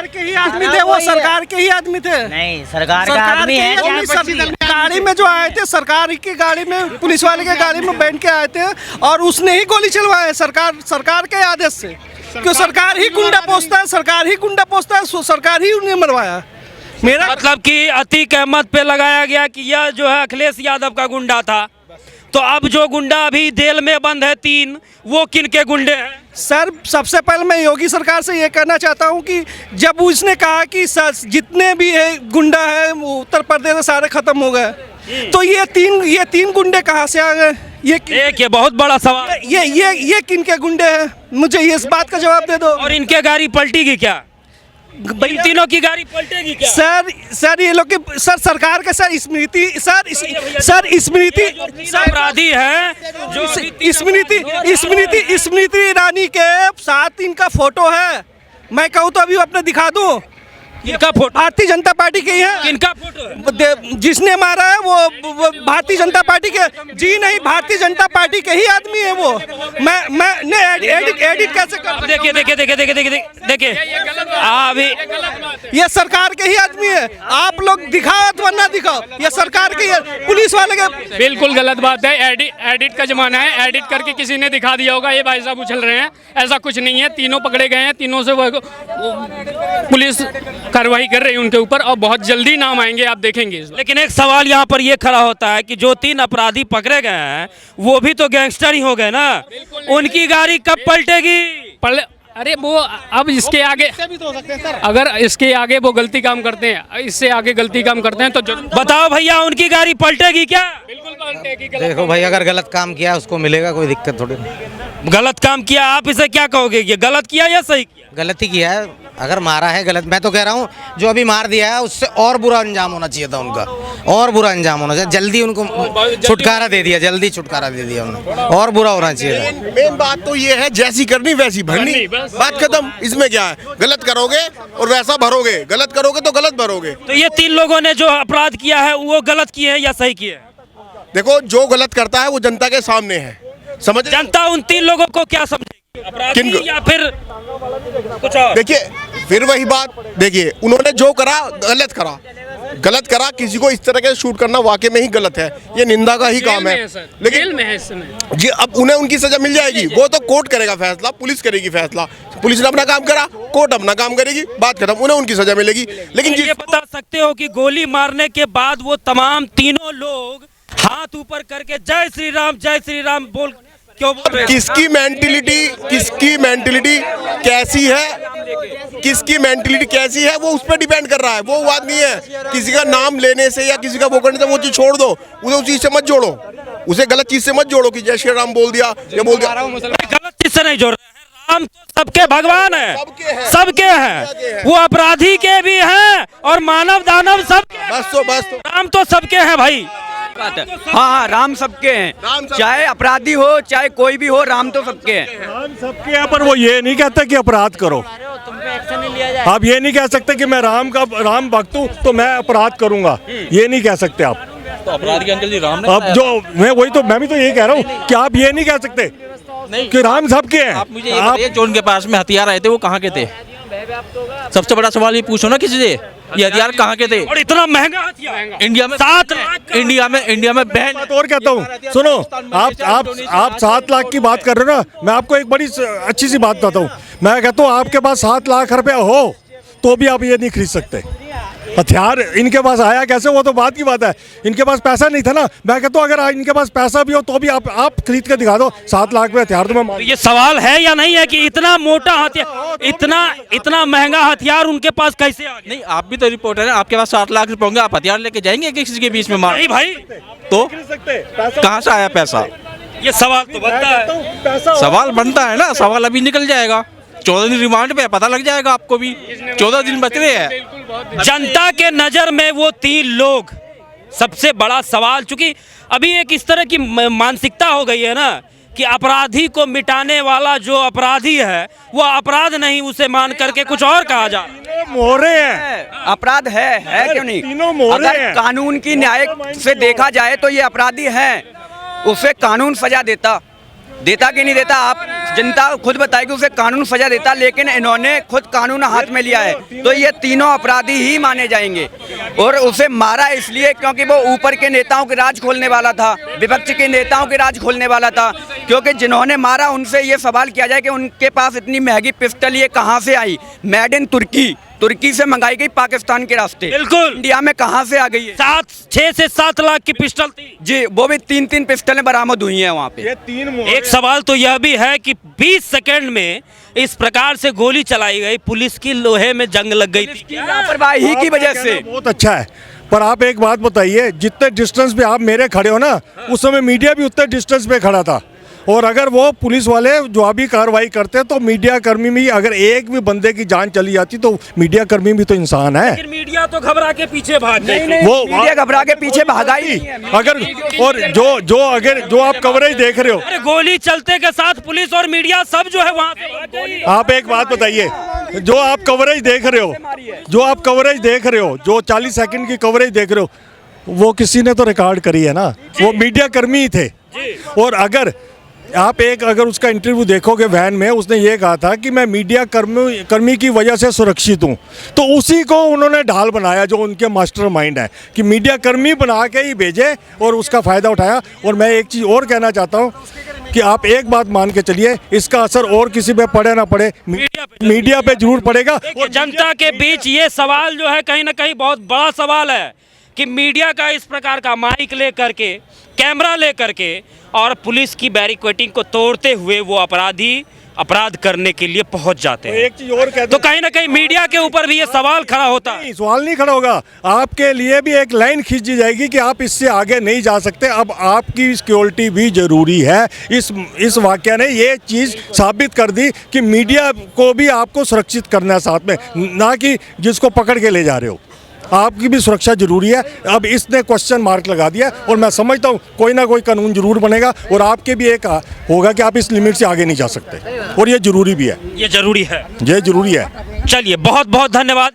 सरकार के ही आदमी थे, वो सरकार के ही आदमी थे। नहीं, सरकार का आदमी है क्या? गाड़ी में जो आए थे, सरकार की गाड़ी में, पुलिस वाले के गाड़ी में बैठ के आए थे और उसने ही गोली चलवाया है सरकार के आदेश से। क्यों? सरकार ही गुंडा पोसता है, सरकार ही गुंडा पोसता है, सरकार ही उन्हें मरवाया। मेरा मतलब कि अतीक अहमद पे लगाया गया कि यह जो है अखिलेश यादव का गुंडा था। तो अब जो गुंडा अभी जेल में बंद है 3, वो किन के गुंडे हैं? सर, सबसे पहले मैं योगी सरकार से ये कहना चाहता हूँ कि जब उसने कहा कि जितने भी है गुंडा है उत्तर प्रदेश में सारे खत्म हो गए, तो ये तीन गुंडे कहाँ से आ गए? ये बहुत बड़ा सवाल। ये किन के गुंडे हैं? मुझे इस बात का जवाब दे दो। और इनके गाड़ी पलटेगी क्या? इन तीनों की गाड़ी पलटेगी क्या? सर ये लोग की सरकार के स्मृति अपराधी है जो स्मृति ईरानी के साथ इनका फोटो है। मैं कहूँ तो अभी अपने दिखा दूं। इनका फोटो भारतीय जनता पार्टी के ही है। किनका फोटो? जिसने मारा है वो भारतीय जनता पार्टी के जी नहीं, भारतीय जनता पार्टी के ही आदमी है वो। मैं एडिट कैसे कर? देखिए अभी ये सरकार के ही आदमी है। आप लोग दिखाओ अथवा ना दिखाओ, ये सरकार के ही है। पुलिस वाले के बिल्कुल गलत बात है। एडिट का जमाना है, एडिट करके किसी ने दिखा दिया होगा ये भाई साहब उछल रहे हैं। ऐसा कुछ नहीं है, तीनों पकड़े गए हैं, तीनों से वो पुलिस कार्रवाई कर रही है उनके ऊपर और बहुत जल्दी नाम आएंगे, आप देखेंगे। लेकिन एक सवाल यहाँ पर ये खड़ा होता है कि जो 3 अपराधी पकड़े गए हैं वो भी तो गैंगस्टर ही हो गए ना। उनकी गाड़ी कब पलटेगी? अरे वो अब इसके आगे अगर इसके आगे वो गलती काम करते हैं, इससे आगे गलती काम करते हैं तो बताओ भैया, उनकी गाड़ी पलटेगी क्या? बिल्कुल पलटेगी। देखो भाई, अगर गलत काम किया उसको मिलेगा, कोई दिक्कत थोड़ी नहीं। गलत काम किया, आप इसे क्या कहोगे? ये गलत किया या सही किया? गलत ही किया है। अगर मारा है गलत, मैं तो कह रहा हूँ जो अभी मार दिया है उससे और बुरा अंजाम होना चाहिए था उनका, और बुरा अंजाम होना चाहिए। जल्दी उनको छुटकारा दे दिया, जल्दी छुटकारा दे दिया उन्होंने, और बुरा होना चाहिए। मेन बात तो ये है, जैसी करनी वैसी भरनी, बात खत्म। इसमें क्या है? गलत करोगे और वैसा भरोगे, गलत करोगे तो गलत भरोगे। तो ये 3 लोगों ने जो अपराध किया है वो गलत किए हैं या सही किए? देखो, जो गलत करता है वो जनता के सामने है, समझ। जनता उन 3 लोगों को क्या समझेगी? अपराधी या फिर कुछ और? देखिए, फिर वही बात, देखिए उन्होंने जो करा गलत करा। किसी को इस तरह के शूट करना वाकई में ही गलत है, ये निंदा का ही काम है। लेकिन जी अब उन्हें उनकी सजा मिल जाएगी, वो तो कोर्ट करेगा फैसला, पुलिस करेगी फैसला। पुलिस ने अपना काम करा, कोर्ट अपना काम करेगी, बात खत्म, उन्हें उनकी सजा मिलेगी। लेकिन ये बता सकते हो कि गोली मारने के बाद वो तमाम तीनों लोग हाथ ऊपर करके जय श्री राम बोल क्यों बोल रहे हैं? किसकी मेंटिलिटी कैसी है वो उस पर डिपेंड कर रहा है। वो बात नहीं है किसी का नाम लेने से या किसी का वो करने से वो चीज छोड़ दो, उसे उस चीज से मत जोड़ो, उसे गलत चीज से मत जोड़ो कि जय श्री राम बोल दिया या बोल दिया। गलत चीज से नहीं जोड़ रहे हैं। राम तो सबके भगवान है, सबके हैं, वो अपराधी के भी हैं और मानव दानव सबके। बस तो राम तो सबके हैं भाई। हाँ, राम सबके हैं, चाहे अपराधी हो चाहे कोई भी हो, राम तो सबके हैं। राम सबके हैं, पर वो ये नहीं कहता कि अपराध करो। आप ये नहीं कह सकते कि मैं राम भक्त हूँ तो मैं अपराध करूंगा, ये नहीं कह सकते आप। तो अपराधी अंकल जी राम अब जो मैं भी तो यही कह रहा हूँ कि आप ये नहीं कह सकते कि राम सबके हैं। आप मुझे ये बताइए, जो उनके पास में हथियार आए थे वो कहाँ के थे? सबसे बड़ा सवाल ये पूछो ना किसी से, ये हथियार कहाँ के थे? और इतना महंगा हथियार इंडिया में 7 लाख इंडिया में बहन। और कहता हूँ, सुनो, आप 7 लाख की बात कर रहे हो ना, मैं आपको एक बड़ी अच्छी सी बात बताता हूँ। मैं कहता हूँ आपके पास 7 लाख रुपया हो तो भी आप ये नहीं खरीद सकते हथियार। इनके पास आया कैसे, वो तो बात की बात है। इनके पास पैसा नहीं था ना। मैं कहता हूँ अगर इनके पास पैसा भी हो तो भी आप खरीद के दिखा दो 7 लाख में हथियार। तो मैं ये सवाल है या नहीं है कि इतना मोटा हथियार, इतना महंगा हथियार उनके पास कैसे आ गया? नहीं, आप भी तो रिपोर्टर हैं, आपके पास 7 लाख रुपए होंगे, आप हथियार लेके जाएंगे किसी के बीच में मार? नहीं भाई, तो कहाँ से आया पैसा? ये सवाल तो बनता है। सवाल बनता है ना, सवाल अभी निकल जाएगा। 14 दिन रिमांड पे, पता लग जाएगा आपको भी। 14 दिन बच रहे हैं। जनता के नजर में वो 3 लोग सबसे बड़ा सवाल, चूंकि अभी एक इस तरह की मानसिकता हो गई है ना कि अपराधी को मिटाने वाला जो अपराधी है वो अपराध नहीं, उसे मान करके कुछ और कहा जा। मोहरे हैं, अपराध है क्यों नहीं? तीनों मोहरे अगर हैं। कानून की न्याय से देखा जाए तो ये अपराधी हैं, उसे कानून सजा देता कि नहीं देता? आप जनता खुद बताएगी, उसे कानून सजा देता, लेकिन इन्होंने खुद कानून हाथ में लिया है। तो ये तीनों अपराधी ही माने जाएंगे। और उसे मारा इसलिए क्योंकि वो ऊपर के नेताओं के राज खोलने वाला था, विपक्ष के नेताओं के राज खोलने वाला था। क्योंकि जिन्होंने मारा उनसे ये सवाल किया जाए कि उनके पास इतनी महंगी पिस्टल ये कहाँ से आई? मेड इन तुर्की से मंगाई गई पाकिस्तान के रास्ते। बिल्कुल। इंडिया में कहाँ से आ गई है? 6 से 7 लाख की पिस्टल थी जी, वो भी 3-3 पिस्टलें बरामद हुई हैं वहाँ पे। एक सवाल तो यह भी है कि 20 सेकंड में इस प्रकार से गोली चलाई गई, पुलिस की लोहे में जंग लग गई थी। लापरवाही की वजह से। बहुत अच्छा है, पर आप एक बात बताइए, जितने डिस्टेंस पे आप मेरे खड़े हो ना, उस समय मीडिया भी उतने डिस्टेंस पे खड़ा था। और अगर वो पुलिस वाले जवाबी कार्रवाई करते तो मीडिया कर्मी में अगर एक भी बंदे की जान चली जाती तो मीडिया कर्मी भी तो इंसान है। लेकिन मीडिया तो घबरा के पीछे भाग गई। वो मीडिया घबरा के पीछे भागा ही नहीं है। अगर और जो आप कवरेज देख रहे हो, अरे गोली चलते के साथ पुलिस और मीडिया सब जो है वहाँ से भाग गई। आप एक बात बताइए, जो आप कवरेज देख रहे हो, जो 40 सेकंड की कवरेज देख रहे हो, वो किसी ने तो रिकॉर्ड करी है ना, वो मीडिया कर्मी ही थे। और अगर आप अगर उसका इंटरव्यू देखोगे वैन में, उसने ये कहा था कि मैं मीडिया कर्मी की वजह से सुरक्षित हूँ। तो उसी को उन्होंने ढाल बनाया, जो उनके मास्टरमाइंड है, कि मीडिया कर्मी बना के ही भेजे और उसका फ़ायदा उठाया। और मैं एक चीज़ और कहना चाहता हूँ कि आप एक बात मान के चलिए, इसका असर और किसी पे पड़े ना पड़े, मीडिया पे जरूर पड़ेगा। और जनता के बीच ये सवाल जो है कहीं ना कहीं बहुत बड़ा सवाल है कि मीडिया का इस प्रकार का माइक ले करके, कैमरा ले करके और पुलिस की बैरिकेडिंग को तोड़ते हुए वो अपराधी अपराध करने के लिए पहुंच जाते हैं। एक चीज और कहते तो कहीं ना कहीं मीडिया के ऊपर भी ये सवाल खड़ा होता है। नहीं, सवाल नहीं खड़ा होगा, आपके लिए भी एक लाइन खींची जाएगी कि आप इससे आगे नहीं जा सकते। अब आपकी सिक्योरिटी भी जरूरी है। इस वाकया ने ये चीज़ साबित कर दी कि मीडिया को भी आपको सुरक्षित करना है साथ में, ना कि जिसको पकड़ के ले जा रहे हो। आपकी भी सुरक्षा जरूरी है। अब इसने क्वेश्चन मार्क लगा दिया और मैं समझता हूँ कोई ना कोई कानून जरूर बनेगा और आपके भी एक होगा कि आप इस लिमिट से आगे नहीं जा सकते, और ये जरूरी भी है। ये जरूरी है। ये जरूरी है। चलिए, बहुत बहुत धन्यवाद।